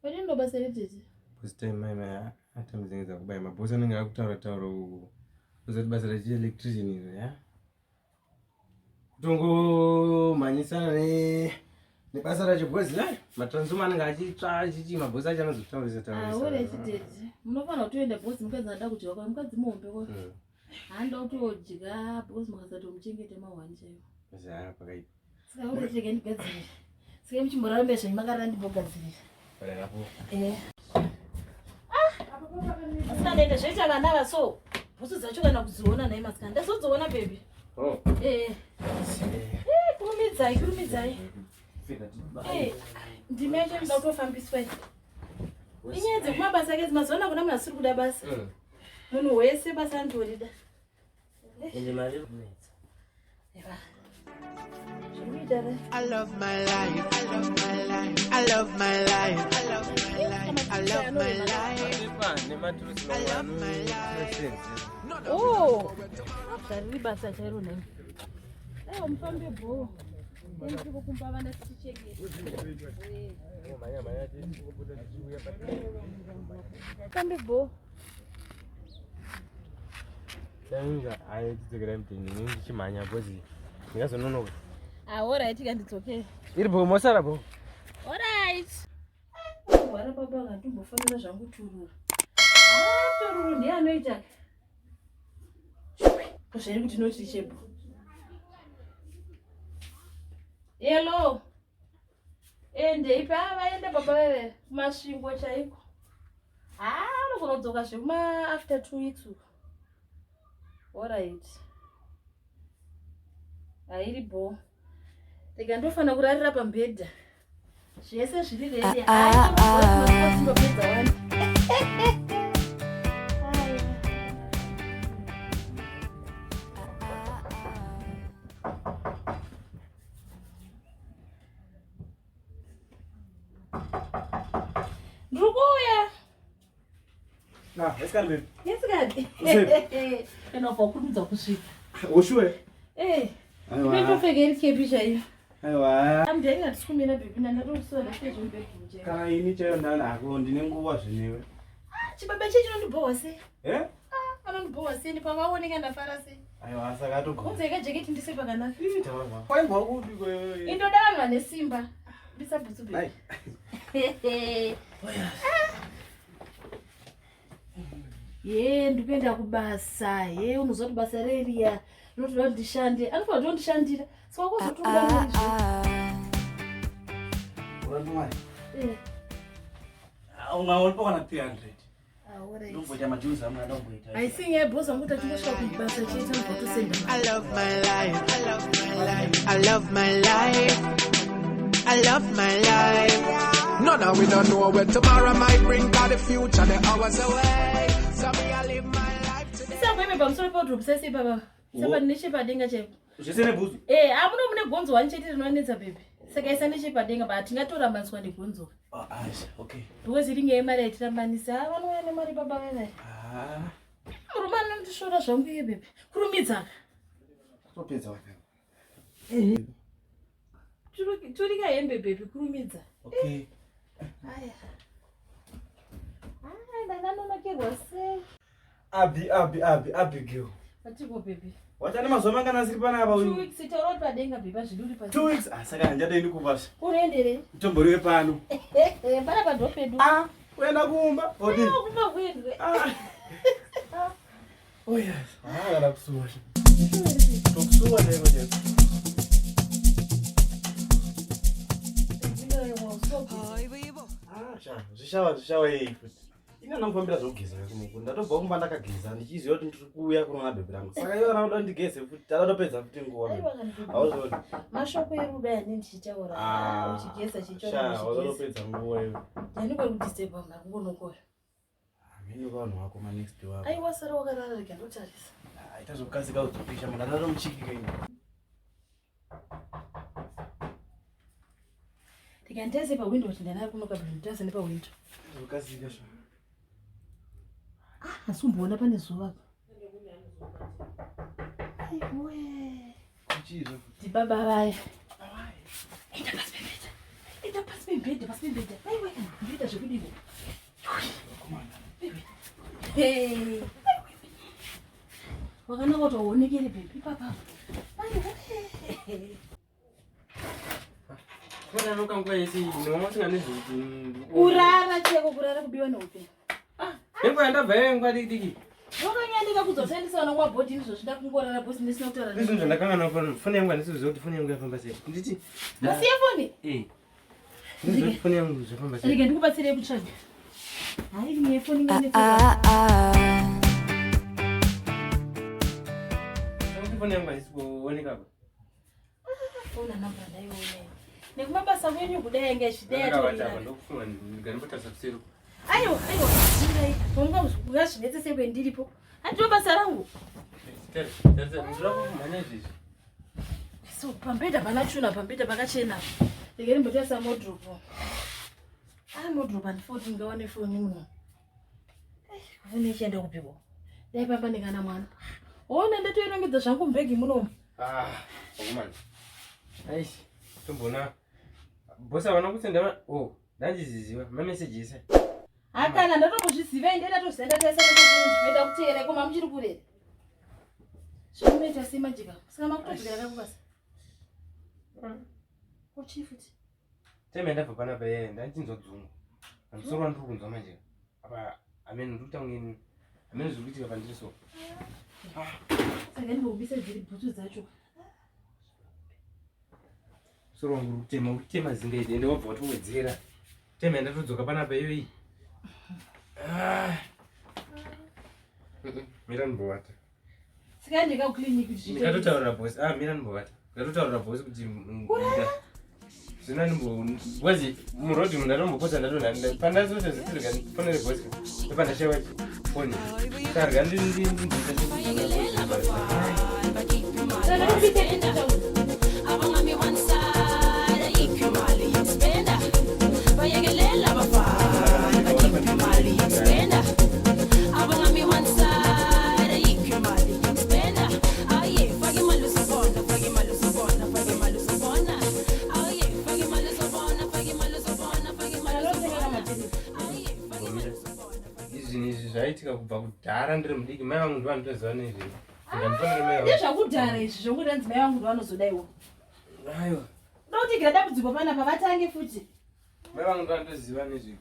Kwani ndo basa letete? First time mama atamzenza kubaya mabosa ninga kutaura huko. Uzati basa la electrician hizo ya. Tungo manyisana ne basa la chibwezi la matransformer ninga achitsva chichi mabosa acha anozotauririsa taurisa. Ore chitete. Munofana kutoenda bosi mukadzi anda kujiwa kwa mukadzi muombe kwa. Handa utodya bosi mukasato muchengete mawani chaiwo. Basa pakaipa. Saka uri cheke ndigadzire. Saka muchimborambe zvemakara ndibogadzirira. Pale hapo. Asinaenda zvaita vana vaso. Bosi dzacho kana kudziona naye masikana. Ndazodziona baby. Oh. Kurumidzai. Ndimecho nda kutofambiswa. Inyaya dzekumabasa ake dzimazoona kuna munhu asiri kuda basa. Munhu wese basa andorida. Ende mari kunetsa. I love my life. I love my life. I love my life. Oh, after basa chairo nami. Umfambe bho. Ndiri kukumba vana ticheke. Fambe bho. Sanga ayidzikira mtini ndichimanya bozi. Ndingazononoka. Alright, nganditsoke. Iri bho mosara bho. Alright. Wara baba ngatimbofanira zvangu tururu. Tururu ndiye anoita. Kuzviri kuti noti chebo. Hello. Ende ipa vaenda baba wewe kumasvingo chaiko. Unokunodzoka zvekuma after 2 weeks. Alright. Airi bho. Rega ndofana kurarira pambedha. Zvese zviri ready. Ndopedza wani. Rukuya. Let's go baby. Yes, God. Enough kurumidza kusvika. Oshwe. Ndopfekeri kepisha iyo. Aiwa. Amdenga tisikumira baby ndandarokusora sezvo baby. Kana ini chayo ndanako ndine nguva zvinewe. Chibaba chechi nondibhowa sei? Anondibhowa sei pavaoneka ndafara sei? Aiwa saka atogona. Unzeka jaketi ndise pakanaka. Tawa. Kwaimba kudi kwewe. Indodanwa nesimba. Ndisabhutsu baby. Ndikuenda kubasa. Unozoti basa reria. Notoda ndishande. Anofanira kuti ndishandira. Saka kuzotonga ndizvo. Uranwa. Ungaolipa kana 300. Ndomboita majuzi amuna ndomboita. I think boss wangu tatingosvika kubasa chete ngotosenda. I love my life. I love my life. I love my life. I love my life. No, no, we don't know where tomorrow might bring, but the future, the hours away. So me, I live my life today. Sasa pamusoro podrop sese baba. Sapa nechepadenga chaipo. Zvisene bhuzu. Amuno mune gonzo wani chete rinonetsa baby. Saka isa nechepadenga but tingatorambadzwa negonzo. Okay. Because ringe yemari yatirambanisa. Vanouya nemari baba vene. Murume anondishora zvangu iye baby. Kurumidza. Topedza waka. Turika hembe baby kurumidza. Okay. Aya. Ndanonokerwa sei. Abigail. Patiko baby. Watane mazuva mangana asiri panapa uyu. 2 weeks itaura padenga baby zviri pasi. 2 weeks. Saka handichatendi kubasa. Unoendere? Tomboriwe pano. Para padhopedu. Kuenda kumba. Odi. Kumba kuendwe. Oh yes. Kana kusuwa. Tokusuwa leko jesu. Zvishawa yei futi. Ina ndamufambira zvogeza kumukunda. Ndatobva kumba ndakageza ndichiziva kuti ndiri kuuya kunoona bhebhi rangu. Saka ivo vanoda ndigeze futi. Tadatopedza futi nguva. Hauzoti. Mashoko eruda yani ndichitaura. Uchigeza chichona. Wazotopedza nguva ivo. Ndandikwa kudisturba ngakungonokora. Mimi vanhu vako ma next door. Aiwa sara wakarara rega ndotarisa. Itazokasika kuzopisha mwana ndato muchikika ino. Tikandeze pa window tindana kunoka brindaza nepa window. Zokasika sho. Asumboona pane zuva. Aiwe. Kuchiro. Dibaba vaya. Enda pasi pembeda. Aiwe, ndita Ita zvekudini? Hey. Wakanaka kuti uonekere baby papa. Kuna nokangwa isi nomosanga nezvikuti. Kurara cheko kurara kubiwa neupenyu. Nenguva ndabva ngwari diki. Wakanyandika kuzoshandisa vana kwa body ndizvo kungorara bosi ndisina kutaura. Ndizvo ndakanga nafana foni yangu ndisizoziva kuti foni yangu yafamba sei. Nditi. Masiye foni? Ndizvo foni yangu zvafamba sei. Rega ndikubatsire kutsvaga. Hai ne foni ngane. Foni yangu haisikuoneka. Foni namba ndaione. Nekumabasa kwenyu kudai ngezvidaya toira. Ndokufunga ndiganibotasa kusero. Aiwa, ndai. Bonga uzvinetse sewe ndiripo. Handiro basa rangu. Ndira kumhanya izvi. So pambeda panachuna pambeda pakachena. Ndikeri mbotasa wardrobe. Wardrobe andifoti ngaone foni muno. Kufune chiende kupiko. Dai pamba ndikana mwana. Ona ndatoirongedza zvangu mbegi muno. Okumana. Aish, tombona. Bosa wana kuti ndama ndandiziziva mamessage ise. Akana ndatomuzviziva ende ndatozenda taisa nezvinoita kuteera koma muchiri kurere. Zvinoita semajika. Saka makutozvira kakubasa. Uchifuti. Temenda papana paye ndachinzodzungu. Andisoro ndiri kunzwa majika. Apa amene ndikutaungeni. Amene zvikuitika pandiriso. Saka ndobisa dziri bhutsu dzacho. Soro wangu utema zinga ide ende wabva watowedzera. Temenda todzoka pana payo iyi. Mira nbowata. Sika ndika clinic kuti. Ndikatotaura boss. Mira nbowata. Ndikatotaura boss kuti ngida. Zvina wazi murodi ndarombopota ndadonanda panda zote zitiriga fonere boss. Panda shewa phone. Karga ndi. Zvaitika kubva kudhara ndiri mudiki mai vangu ndovanotoziva nezvi. Ndezvakudhara izvi zvokuti hanzi mai vangu ndovanozodaiwo. Aiwa. Ndokuti gira dambudziko panapa vatange futi. Mai vangu ndovanotoziva nezvi.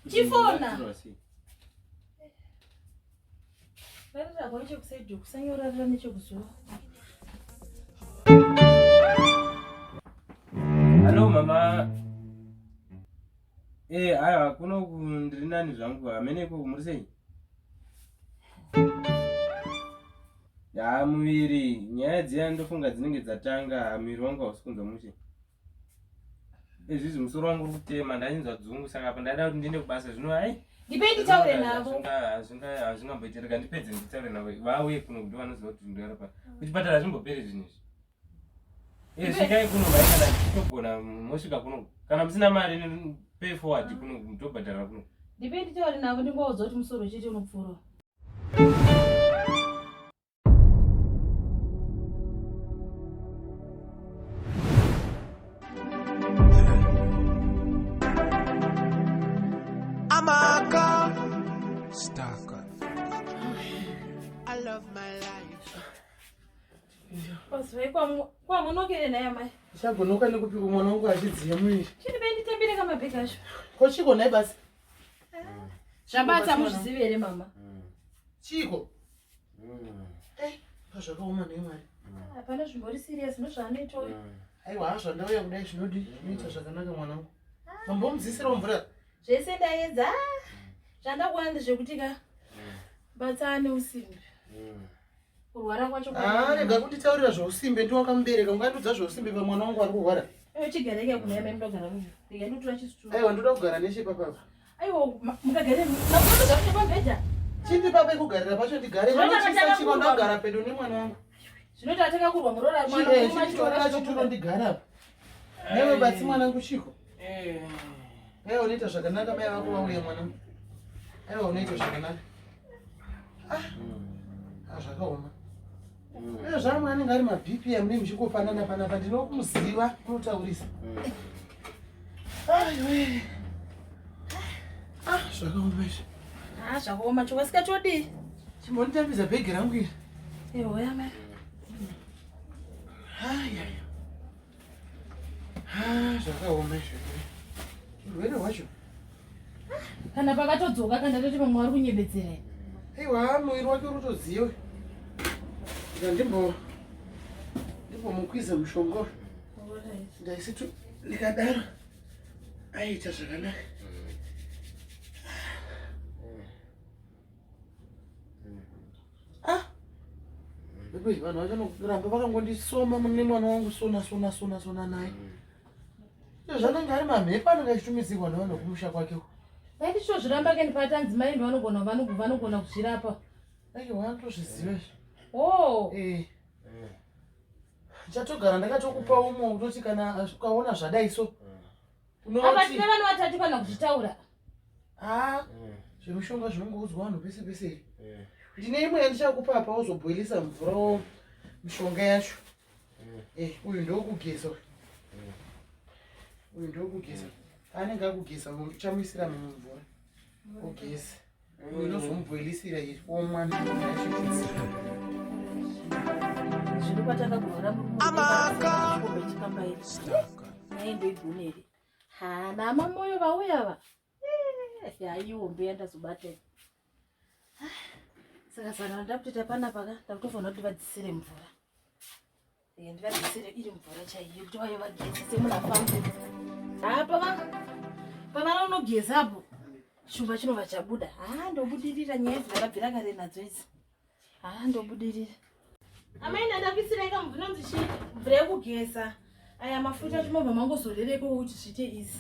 Chifona. Varira nechekusejo kusanyorarira nechekuzuva. Hello mama. Aiwa kuno ndiri nani zvangu ameneko muri sei? Muviri nyaya dziya ndofunga dzinenge dzatanga muviri wangu hausi kunzwa mushe. Izvizvi musoro wangu uri kutema ndachinzwa dzungu saka apa ndaida kuti ndiende kubasa zvino hai. Ndipei nditaure navo. Hazvingambopedze ndipedze nditaure navo. Vauye kuno kuti vanoziva kuti ndorapa. Kuchipatara hazvimboperi zvinhu izvi. Svikai kuno vaikana titogona mosvika kuno. Kana musina mari pay forward kuno mutobhadhara kuno. Ndipei nditaure navo ndingoudza kuti musoro chete unopfuura. I love my life. Paswe kwa munokere naye mai. Chagonoka nekupika mwana wangu achidziya mwiri. Chini bendi tembere kama bekacho. Kochiko naye basi. Shabata muzivere mama. Chiko. Pazvakaoma naye mwari. Hapana zvimbori serious nozvaanoita uyu. Aiwa hazvo ndauya kudai zvinodi zvinoita zvakanaka mwana wangu. Mambomudzisira mvura. Zvese ndaedza. Zvandakuwana ndezvekutika. Batsane usimbe. Kurwara kwacho kwa. Rega kunditaurira zvousimbe ndiwakamubereka ungandudza zvousimbe pamwana wangu ari kurwara. Chigareke kuna yamai mudogara munhu. Ndika ndotora chisituru. Aiwa ndoda kugara neshe papapa. Aiwa mukagare nakuti zvakati pabhedha. Chindi papa kugarira pacho ndigare. Ndinochisa chiko ndagara pedo nemwana wangu. Zvinoita atakakurwa murora mwana wangu chituro ndigara apa. Newe batsi mwana wangu Chiko. Aiwa unoita zvakanaka mai vako vauya mwana wangu. Aiwa unoita zvakanaka. Zvakaoma. Zvamwe anenge ari maBP amuri muchikopanana panapa ndinokumuziva unotaurisa. Zvakaomesha. Zvakaoma chokwasikatodi. Chimbonitambidza bhegi rangu iri. Ehoya mai. Haya. Zvakaomesha. Urwere hwacho. Kana pakatodzoka kana toti mamwe ari kunyebedzera. Aiwa, mwiri wake unotoziva. Ndimbo mukwiza mushonga. Ndaisitu ndikadaro aita zvakanaka. Bebe, vanhu vachanogiramba vakangondisoma mune mwana wangu sona naye. Zvanenge ari mamhepo anenge achitumidzirwa nevanhu kumusha kwake. Ndisho zviramba keni patanzi mai vanogona kuzvirapa. Aiwa, ndozviziva izvi. Oh. Chatogara ndakatokupa umwe utoti kana ukaona zvadai so. Apa tine vanhu vatatu kana kuzvitaura. Zvemushonga zvinongoudzwa vanhu pese pese. Ndine imwe yandichakupa apa uzobhoilisa mvura mishonga yacho. Uyu ndokugeza. Uyu ndokugeza. Anenge akugeza uchamuisira mumvura. Ugeza. Uyu ndozomubhoilisira omwa ndachikuisa. Zvinopataka kurora Amaka. naendo igunere. Hana mamoyo vauya yaiombe yandazobata. Saka sana ndaputita panapa ndakutofanira kuti vadzisire mvura. Ndivadzisire iri mvura chaiyo kuti vayo vagezese munafambo. Pavana unogezapo shumba chinobva chabuda. Ndobudirira nyaya dzakabvira kare nadzo idzi. Ndobudirira. Amai ndakisireka mvura mzishi mvura yekugeza. Aya mafuta chimobva mangozorereko kuti zviite izi.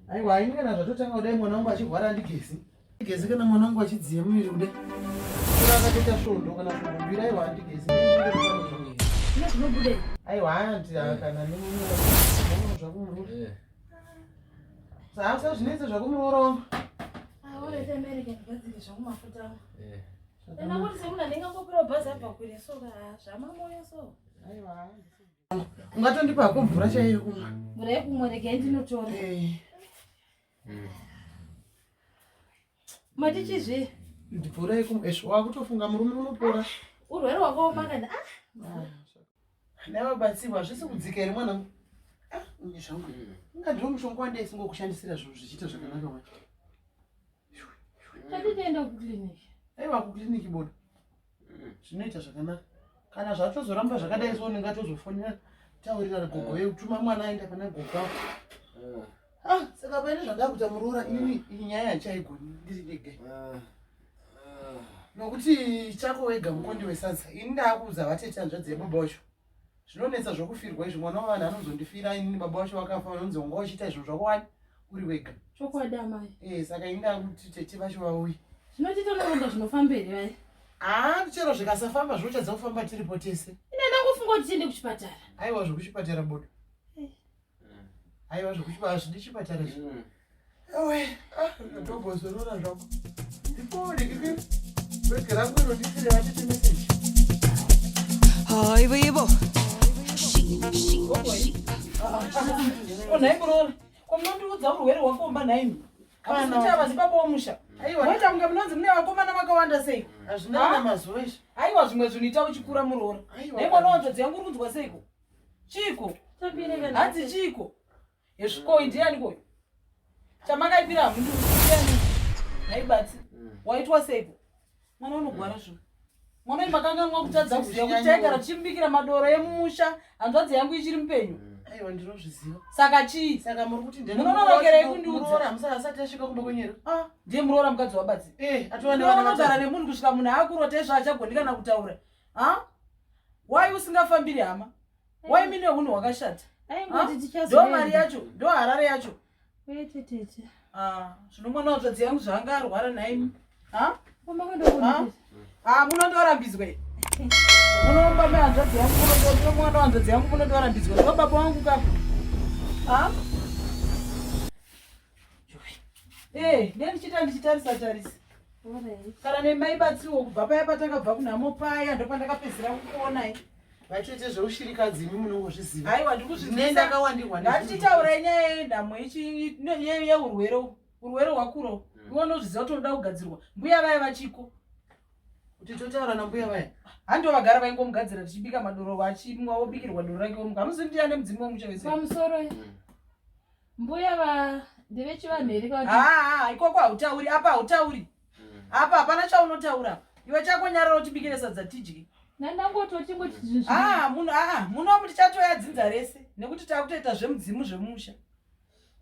Aiwa, aingana zvatotanga kudai mwana wangu achirwara ndigezi. Ndigezi kana mwana wangu achidziya muviri kudai. Akatoita svondo kana svondo mbiri aiwa ndigezi. Zvino zvinobude. Aiwa, kana nemumwe zvakumurora. Sasa zvinoita zvakumurora wangu. Orete America ndikadzike zvakumafuta. Ena kuti semuna ndingangopira bhazi apa kwire soka zvamamoyo so. Aiwa. Ungatondipa mvura chaiyo kumwa. Mvura yekumwa rege ndinotora. Matichizve Mvura yekumwa wakutofunga murume unopora. Urwere wakaoma kana Nawe batsiwa zvisi kudzika iri mwana. Unye zvangu. Ngandiro mushonga wande isingokushandisira zvinhu zvichita zvakanaka wacho. tatitoenda kukliniki. Aiwa kukliniki bodo. Zvinoita zvakanaka. Kana zvatozoramba zvakadai so ndingatozofonera taurira gogo yekutuma mwana aenda pana gogo. Saka paine zvanga kuita murora ini nyaya yachaigoni ndiri ndega. Nokuti chako wega mukondi wesadza. Ini ndakuudza vatete hanzvadzi yebaba wacho. Zvinonetsa zvokufirwa izvi mwana wavanhu anozondifira ini baba wacho wakafa vanonzi wanga uchiita izvo zvakawani uri wega. Chokwadi amai. Saka ini ndakuti tete vacho vauya. Zvinotiita noronda zvinofamberi vai. Chero zvikasafamba zvochadza kufamba tiripo tese. Ine ndangofunga kuti tiende kuchipatara. Aiwa zvokuchipatara bodo. Aiwa zvokuchipatara zvidi chipatara izvi. Ewe, ndobozorora zvako. Ndipone kiki. Bhegi rangu inondisire vatete message. Hi, Weibo. Naimurora komunondiudza urwere hwakomba naimi kana vazipapo wamusha waita kunge munonzi mune vakomana vakawanda sei Hazvina mazuva izvi. aiwa zvimwe zvinoita uchikura murora naimwana wanzodzi yangu uri kunzwa seiko chiko hadzi chiko yezvikoi ndiani koyo chamakaipira mundu ndiani naibatsi waitwa seiko mwana unogwara zvino mwana imakanganwa kutadza kuziya kuti taigara tichimbikira madoro emumusha hanzvadzi yangu ichiri mupenyu. Aiwa ndinozviziva. Saka chii? Saka muri kuti munononokerei kundiudza? Murora musaka asati asvika kumba kwenyero. Ndiye murora mukadzi wabatsi. Unogara nemunhu kusvika munhu akurota izvo achagoni kana kutaura. Wai usingafambiri hama? Wai mine hunhu hwakashata? Ndo mari yacho, ndo harare yacho. Zvino mwana wadzodzi yangu zvaanga arwara naimi. Munondorambidzwe. Munomba mehanzvadzi yangu munondotora mwana wanzvadzi yangu munondorambidzwe. Ndo baba wangu kapo. Ndichita ndichitarisa. Kana nemai batsiwo kubva paya patakabva kunhamo paya ndo pandakapedzera kukuonai. Vachoite zveushirikadzi imi munongozviziva. Aiwa ndikuzviziva. Ndakawandirwa. Ngatichitaura nyaya yenhamo yeurwere hwakuro. Iwe unozviziva kuti unoda kugadzirwa. Mbuya vaya vachiko. Kuti totaura nambuya vaya. Hando vagara vaingomugadzira tichibika madoro vachimwa wobikirwa doro rake womuka. Hamuzivi ndiani mudzimu womusha wese. Pamusoro. Mbuya va ndevechivanhu here kuti ikoko hautauri apa hautauri. Apa hapana chaunotaura. Iwe chako nyarara utibikire sadza tidye. Nandangoto chingoti zvinhu. Muno muchatoya dzinza rese nekuti takutoita zvemudzimu zvemusha.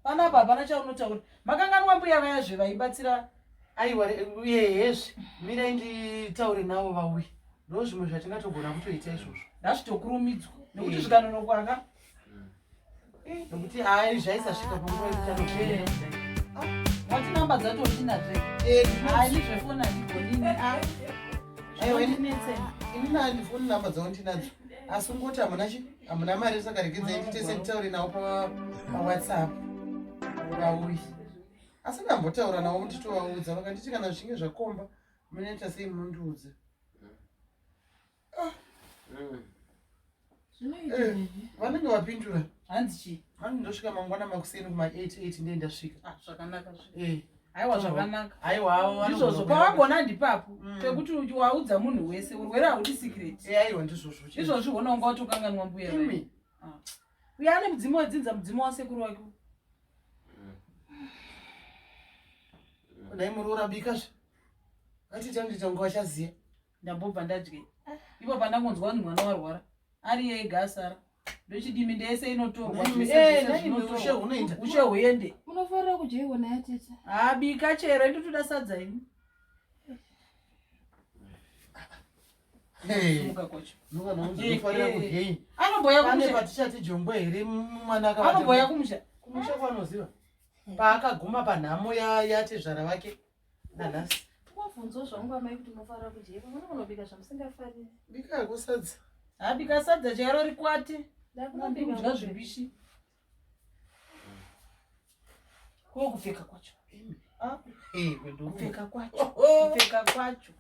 Panapa hapana chaunotaura. Makanganwa mbuya vaya zvevaibatsira. Aiwa yezve mirai nditaure navo vauya. Ndo zvimwe zvatingatogona kutoita izvozvo. Ndazvitokurumidzwa nekuti zvikanonokwaka. Nekuti hai zvaisasvika panguva yekuti wati namba dzatotinazve. Hai ndizvefoni handigonini. aiwa ini handifoni namba dzavo ndinadzo asi ungoti hamuna mari saka regedzai nditese nditaure navo pawhatsapp vauyi asi ndambotaura navo nditovaudza vakanditi kana zvichinge zvakomba munoita sei munondiudza. Vanenge vapindura handichi hani ndosvika mangwana makuseni kuma8 ndiye ndasvika. Zvakanaka. Aiwa zvakanaka. Aiwa ndizvozvo pavagona ndipapo pekuti waudza munhu wese urwere haudi secret. Aiwa ndizvozvo izvozvo ona unga watokanganwa mbuya vaya. Uya ane mudzimu wedzinza mudzimu wasekuru wake. dai muri urabikazve atiti andita unga wachaziya ndambobva ndadye ipo pandangonzwa kuti mwana warwara ari ega asara ndochidimi ndese inotorwa ushe huende munofarira kudyiwa naye tete. Bika chero ndotoda sadza ini. Muka kocho. Unofanira kudyi. Anomboya kumusha. Pane patichati jombo here mwana akabata. Anomboya kumusha. Kumusha kwanoziva. Paakaguma panhamo yatezvara vake nanhasi. Wabvunzwa zvangu amai kuti munofarira kudyiwa. Munobika zvamusingafariri. Bika yakusadza. Bika sadza chero rikwate. Ndakudya zvibishi. Kupfeka kwacho. Kupfeka kwacho. Kupfeka kwacho.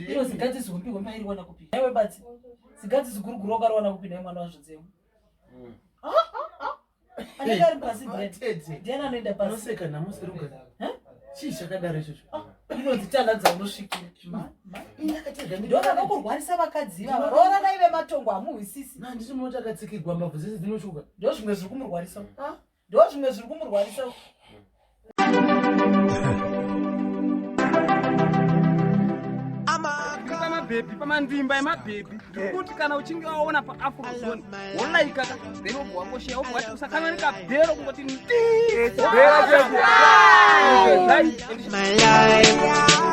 Iro zigadzi zigombi mairiwana kupi. Ewe badzi. Zigadzi ziguruguru wakariwana kupi naye mwana wazvodzemo. Anenge ari pasi bread. Ndiani anoenda pasi. Unoseka namusi ruga. Chii chakadaro izvozvo? Inonzi tana dzaunosvikira. Ndona nokurwarisa vakadzi ava. Rora dai vematongo hamuhwisisi. Nditi munoti akatsikirwa mbabvu dzese dzinoshuka. Ndo zvimwe zviri kumurwarisa. Ndo zvimwe zviri kumurwarisa. Baby, pamandimba yemabhebhi ndikuti kana uchinge waona paAfrozone wolaika bhero wangosheya ubati usakamanika bhero kungoti my life.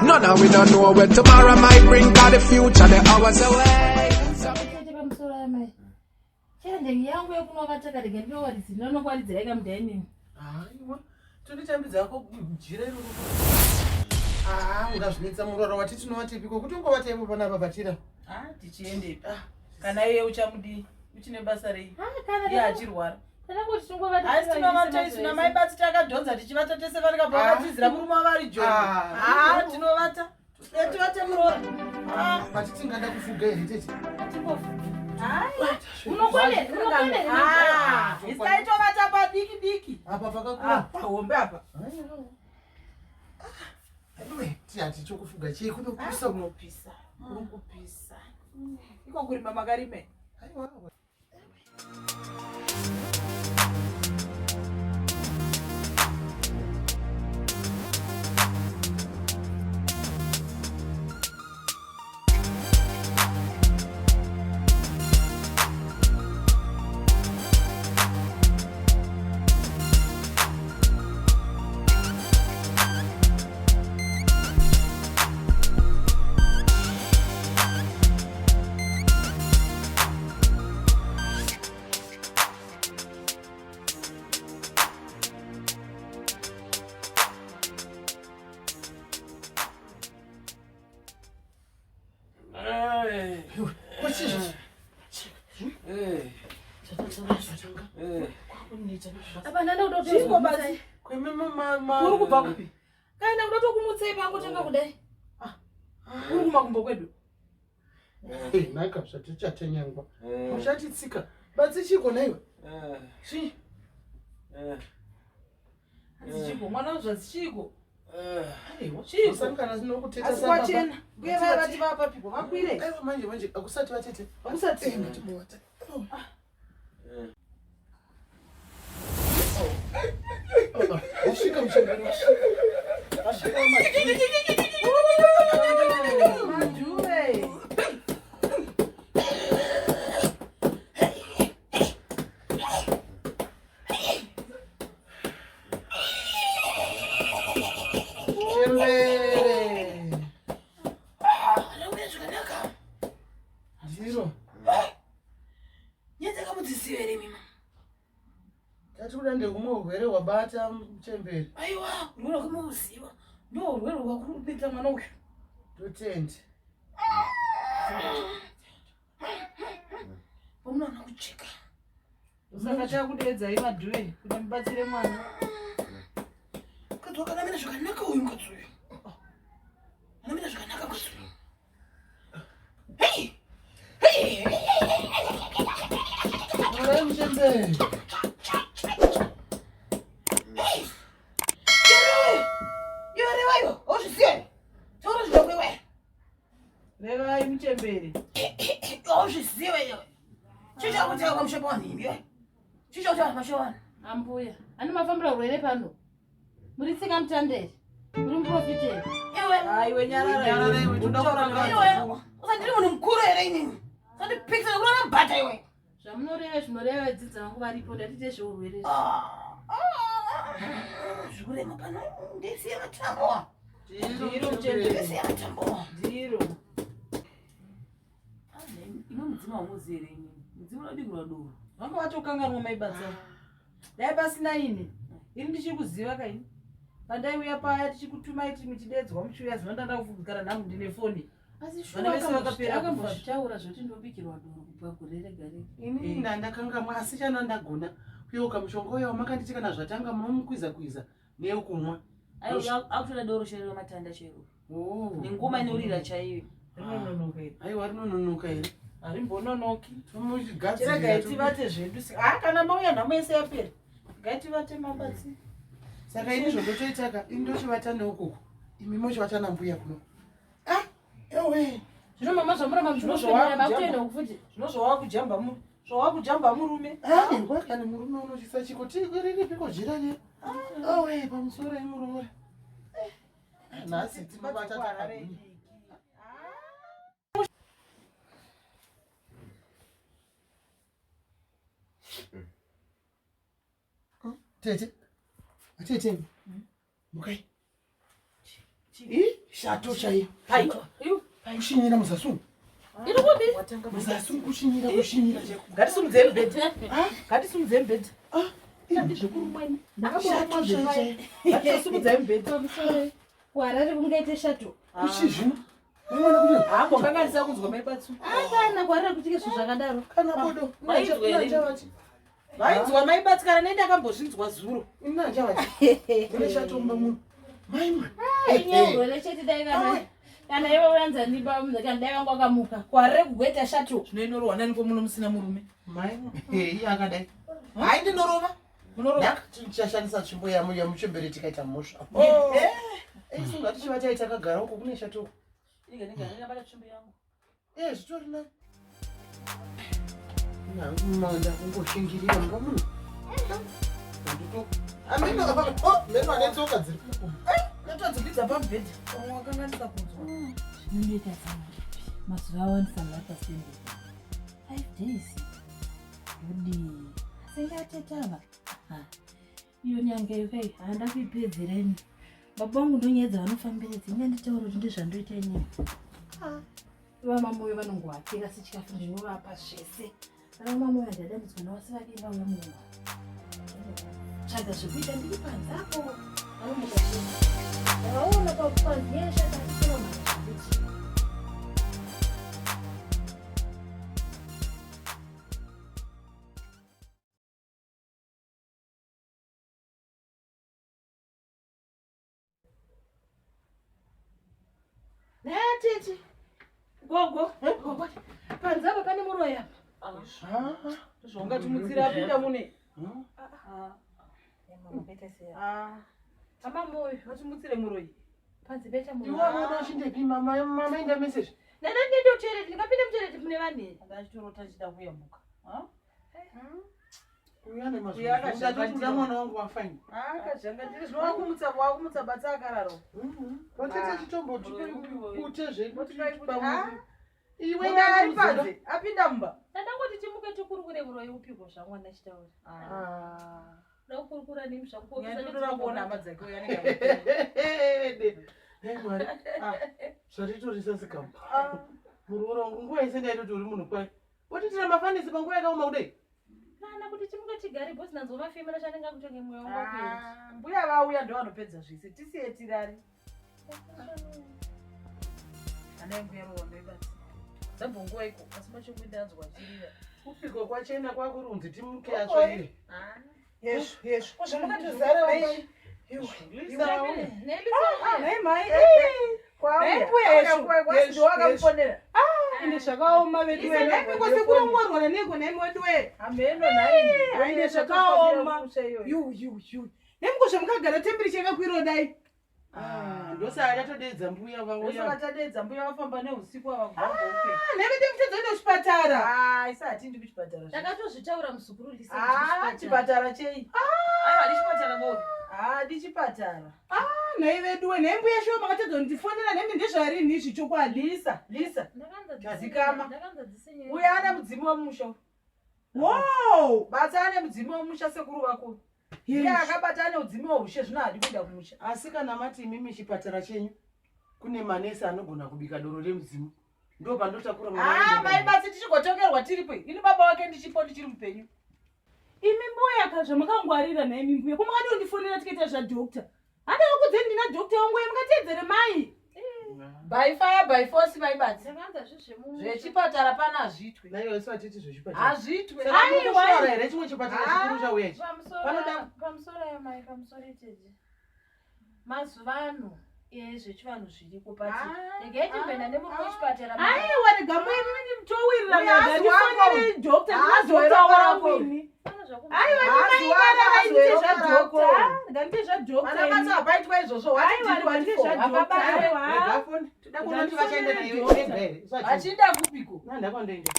No, now we don't know where tomorrow might bring, got the future, the hours away. Pamusoro amai. Challenge yangu yekunovata rega ndinowaridza ndinokwaridza ega mudhaini. Aiwa. Tonditambidza yako jira iroro. Ungazvinetsa muroro wati tinovatipiko kuti ungovata ipo panapa patira. Tichiendepi. Kana iye uchamudi uchine basa rei. Iye achirwara. Tanangoti tingovata. Asi tinovata isu namai basi takadhonza tichivata tese varingabva vakatizira murume vari John. Tinovata. Tivate muroro. Bati tingada kufuga here tete. Isaitovata padiki diki. Apa pakakura. Pahombe apa. Anyway, tiati chokufuga chii kunopisa kunopisa. Kurikupisa. Iko kurima makarime. Aiwa. Kurikubva kupi? Kana unoto kumutsei pangu tanga kudai. Kurikumakumbo kwedu. Naka zvatichatenyangwa. Mushatitsika. Batsichiko naiwe. Chi? Chiko mwana zvazichiko. Chiko. Sangana sinokuthetha Asi kwachena. Buye vati vapa pipo. Vakwire. Manje akusati vatete. Akusati. Matibota. Washika mchangani. Washika Majue. Zero. Nyeze kamudzisivere mima. Tatuda ndekumwe urwere wabata Mchembere. Aiwa, urwere kumuziva. Ndo urwere rwakurupita mwana uyu. Totende. Unoona kucheka. Saka chakudeedza imadhuwe kuti mubatsire mwana. Mukadzi wakanamira zvakanaka uyu mukadzi uyu. Anamira zvakanaka mukadzi uyu. Hey! Hey! Ora Mchembere. Yorewayo, ozviziye. Taura zvinokwewe. Revai Muchembere. Ozviziye iwe. Chichakutaka kwamushepa wanhimbi we. Chichakutaka kwashewani. Ambuya, ani mafambira urwere pano. Muri tsika mutandere. Muri muprofiteri. Iwe. Aiwe nyarara iwe. Iwe. Usandiri munhu mukuru here inini. Usandipikisa nekurana bhata iwe. Zvamunoreva zvinoreva dzidza vangu varipo ndatite zveurwere. Zvikurema pano ndisiye matambo. Ndiro Muchembere. Ndisiye matambo. Ndiro. Ino mudzimu wamuzere inini. Mudzimu unodingura doro. Vanga vatokanganwa maibasa. Dai pasina ini. Ini ndichiri kuziva kaini. Pandaiuya paya tichikutumai tichidedzwa muchiuya zinondanda kuvhugara nhangu ndine foni. Asi Vana vese vakapera akambva kukosha. zvitaura zvoti ndobikirwa doro kubva gore rega rega. Ini ndandakangamwa asi chana ndagona kuyoka mushonga uyo wamakanditi kana zvatanga munomukwiza neukumwa. Akutoda doro chero matanda chero. Nengoma inorira chaiyo. Rinononoka iri. Aiwa rinononoka ere. Harimbononoki. Tomuchigadzirira. Chirega itivate zvedu. Kana mauya nhamo yese yapera. Ngaitivate mabatsi. Saka ini zvondotoitaka ini ndochivata neukoko. Imi mochivata nambuya kuno. Ewe. Zvino mama zvamuramba muchinoshora makutoenda kufuti. Zvawakujamba murume. Ngwakani murume unochisa chiko tiriri piko jirani. Ewe pamusoro imurore. Nasi tinobata takagwinya. Tete. Tete. Mukai. Shato chaiyo. Kushinyira musasungu. Iri kubi? Musasungu kushinyira. Ngatisimudze mbedhi. Ngatisimudze mbedhi. Ndizvokurumweni. Shato chaiyo. Ngatisimudze mbedhi. Pamusoro warari kungaite shato. Kuchizvino. Mwana kuno. Hambo kanganisa kunzwa maibatsu. Kana kwarira kuitike zvinhu zvakadaro. Kana bodo. Vainzwa maibatsi kana nende akambozvinzwa zuro. Ina chavati. Kune shato mbamu. Maima. Inyongore chete dai kana iwe uyanza niba kana dai vangu akamuka. Kwarira kugoita shato. Zvinoinorwa nani muno musina murume. Maima. Iye akadai. Hai ndinorova. Munorova. Tichashandisa tsvimbo ya Muchembere tikaita mhosva. Isunga tichivata takagara uko kune shato. Inga ndabata tsvimbo yangu. Zvitori nani. Manda kungoshingirira ngamuno. Amina meno anetsoka dziri. Natodzipidza pamubhedhi. Wakanganisa kunzwa. Zvinoita sana. Mazuva awanisana pasembe. 5 days. Rudi. Singatetava. Iyo nyanga yokai handa kuipedzereni. Baba vangu ndonyedza vanofambire dzimwe nditaura kuti ndezvandoita inini. Iva mamoyo vanongovateka sechikafu ndinovapa zvese. Saka mamoyo handadambidzwa navasivadimba vamungu. Tsvaga zvekuita ndiri panzapo. Vanomukashema. Ndavaona pakupanzi yesha tatisira mazvikuti. Tete. Gogo. Panzapa pane muroya. Zvongati mutsira apinda mune. Ama moyo. Vachimutsire muroyi. Panzi becha moyo. Iwa mwana uchindepi mama enda message. Nana ndiye toilet, ndikapinda mutoilet mune vanhu. Ndachitoro tachida kuyambuka. Uyane mazvino. Ndatoda mwana wangu wafine. Kazvanga ndiri zvowakumutsa basa akararo. Watete chitombo utezve Iwe ndaipadze apinda mumba. Ndangoti timuke tikurukure muroyi upiko zvangu ndachitaura. Ndakurukura nemi zvangu. Ndinoda kuona hama dzake yanenge. Mwari. Zvatitorisa sikamba. Muroora wangu nguva yese ndaitoti uri munhu kwai. Wotitira mafanisi panguva yakaoma kudai. Kana kuti timuke tigare bosi nanzomafemera chanenge kutonge mwoyo wangu kwezi. Mbuya vauya ndo vanopedza zvise. Tisiye tirari. Ana mbuya rondo ibati. Dzambonguva iko asi machokuita anzwa chirira. Kupiko kwachena kwakurunzi timuke atsvaire. Yesu. Kozvamakatozara vei. Ine zvakaoma vedu kwasikurongorwa neko nemi wedu ine zvakaoma nemiko zvamukagara temberi chakakwiro dai ndosaka tatodedza mbuya vatadedza mbuya vafamba neusiku avakubvaupe nemi ndimutedzoenda kuchipatara isati ndi kuchipatara takatozvitaura muzukuru chipatara chei chipatara mo dichipatara nhai veduwe nhai mbuya sho makatodondifonera nemi ndezvarini zvichokwadi lisa dzikama uya ane mudzimu womusha wow basa ane mudzimu womusha sekuru vako iye akabata ane udzimu woushe zvino hadi kuenda kumusha asi kana mati imimi chipatara chenyu kune manesi anogona kubika doro remudzimu ndo pandotakura mai basi tichigotongerwa tiripo ini baba wake ndichipo ndichiri mupenyu imi mbuya kazvamukangwarira nemi mbuya kumakadondifonera tikaita zvadhokta handava kudzeni ndina dhokta wangu yemukatedzere mai by fire by force vaibati zvechipatara pana hazvitwe naiwese vatiti zvechipatara hazvitwe aiwa here chimwe chipatara chikuru chauya ichi pamusoro yamai pamusoro iteje mazuva ano zvechivanhu zviriko pati regai timbenda nemurume wechipatara aiwa rega muimini mutowirira naga ndifonere dhokta ndinadhokta wawini apaitwa izvozvo achida kupiko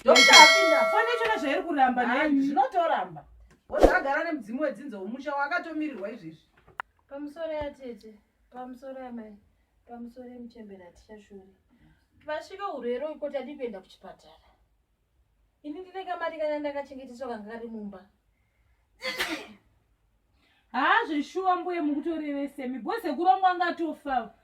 dokta apinda fone chona zvairi kuramba nemi zvinotoramba wozvagara nemudzimu wedzinzo womusha wakatomirirwa izvezvi pamusoro yatete pamusoro yamai pamusoro yemuchembera tichashori vasvika urwere uko tadi kuenda kuchipatara ini ndine kamari kana ndakachengeteswa kanga kari mumba zveshuwa mbuye mukutoreresemi bose kurongwa ngatofa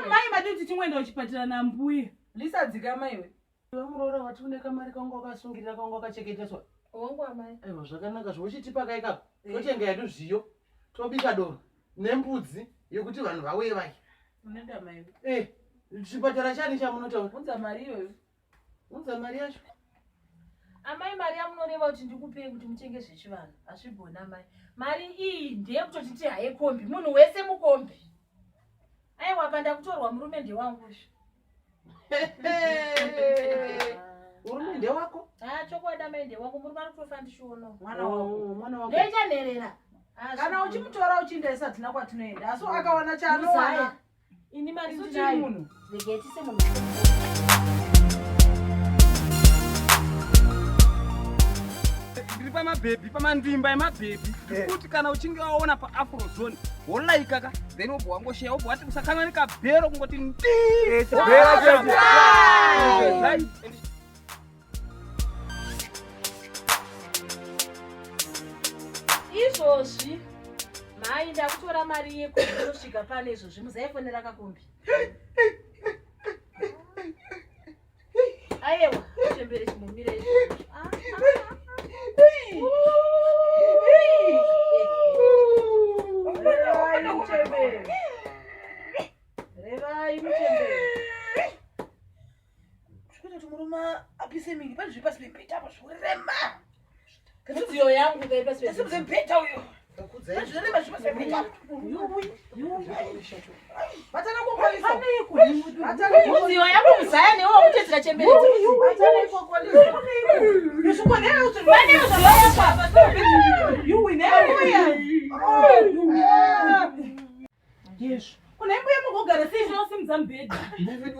mai maditi timwenda kuchipatara nambuye lisadzikama iwe vamuroora vati une kamari kanga wakasungirira kanga wakachengeteswa wangu amai aiwa zvakanaka zvochitipa ikako totenga yedu zviyo tobika doro nembudzi yekuti vanhu vauye vai unoenda mai chipatara chani chamunotaura unza mari iyoyo unza mari yacho amai mari yamunoreva kuti ndikupei kuti mutenge zvechivanhu hazvigona mai mari iyi ndeyekutotiti haye kombi munhu wese mukombi aiwa panda kutorwa murume ndewanguizvo murume ndewako chokwadi mai ndewangu murume ari kutofa ndishiono mwana wako ndechanherera kana uchimutora uchindaisa tina kwatinoenda asi akawana chaanowana ini mari ndinayo munhu regetise munhu ndiri pamabhebhi pamandimba emabhebhi kuti kana uchinge waona paafrozone wolaikaka then wobva wangosheya wobva wati usakanwa nekabhero kungoti izvozvi mai ndakutora mari yekuosvika pane izvozvi muzaifonera kakombi aiwa chembere chimumire izvozvi revai muchembere zvikuita kuti murume apise miri pane zviri pasi pembeta apa zvorema mudziyo yangu kaipasi pembeta uyo zvorema zviri pasi pembeta mudziyo yangu muzaya newo wakutedzera chembere Yes. Kuna imbuye mukugara sei zvinosimudza mubhedha.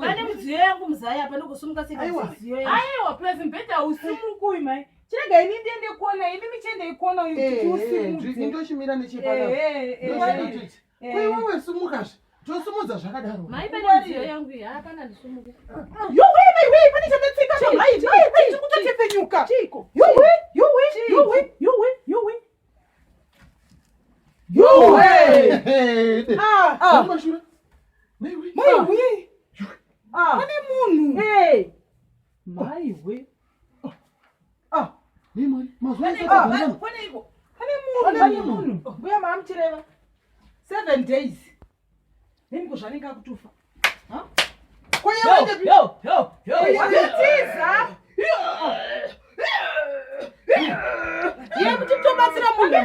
Pane mudziyo yangu muzaya apa ndokusumuka sei mudziyo yangu. Aiwa plus mubhedha usimuku mai. Chirega ini ndiende kuona ini michende ikona kuti usimuke. Ndoshimira nechepana. Ndozvinoita. Wewe sumukazve. Tosumudza zvakadaro. Mai pane mudziyo yangu hapana ndisumuke. Yowe pane chandetsika mai. Mai kutotepenyuka. Chiko. Yowe. Mashura. Mai we. Pane munhu. Mai we. Mimani, Pane munhu. Mbuya mamuchireva. 7 days. Nemi kuzvaninga kutufa. Tiza. Ye kuti kutobatsira munhu.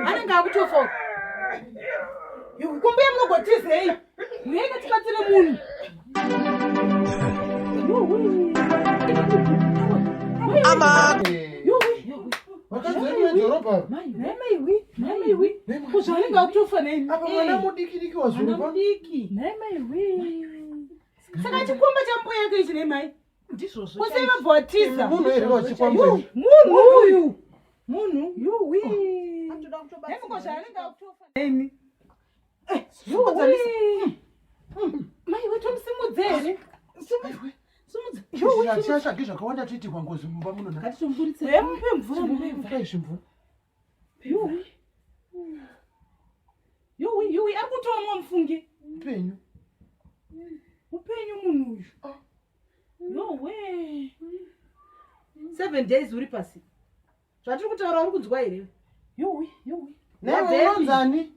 Anenge akutofa. Kumbuya munogotizei. Muyenga tibatsire munhu. Ama. Wakazviwa dhorobha. Mai. Kuzvaninga kutofa nemi. Apa mwana mudiki wazviri pa? Saka chikomba chambuya yake ichi nemai. Ndizvozvo. Kusema bhatiza. Munhu ere wachikwamba. Munhu uyu. Yuwi. Atoda kutobatsira. Nemi kuzvaninga kutofa nemi. Mai wetu msimudzere. Chashaki zvakawanda titi kwangozi mumba muno. Ngatitomburitse. Mupe mvura. Ishimvura. Yuwi akutomwa mfunge. Upenyu munhu uyu. Yowe. 7 days uri pasi. Zvatiri kutaura uri kunzwa here? Yuwi. Newe unonzani?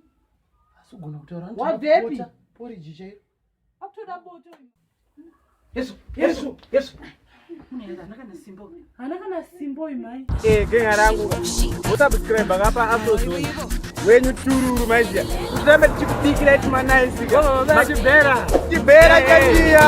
Asugona kutaura nje. Wabepi? Porridge chairo. Akutoda boto. Yesu. Anakana simbo imai. Genga rangu. Usubscribe hapa Afrozone. Wenyu tururu maizia. Usirambe tichikupikira iti manaisi. Machibera. Chibera kandia.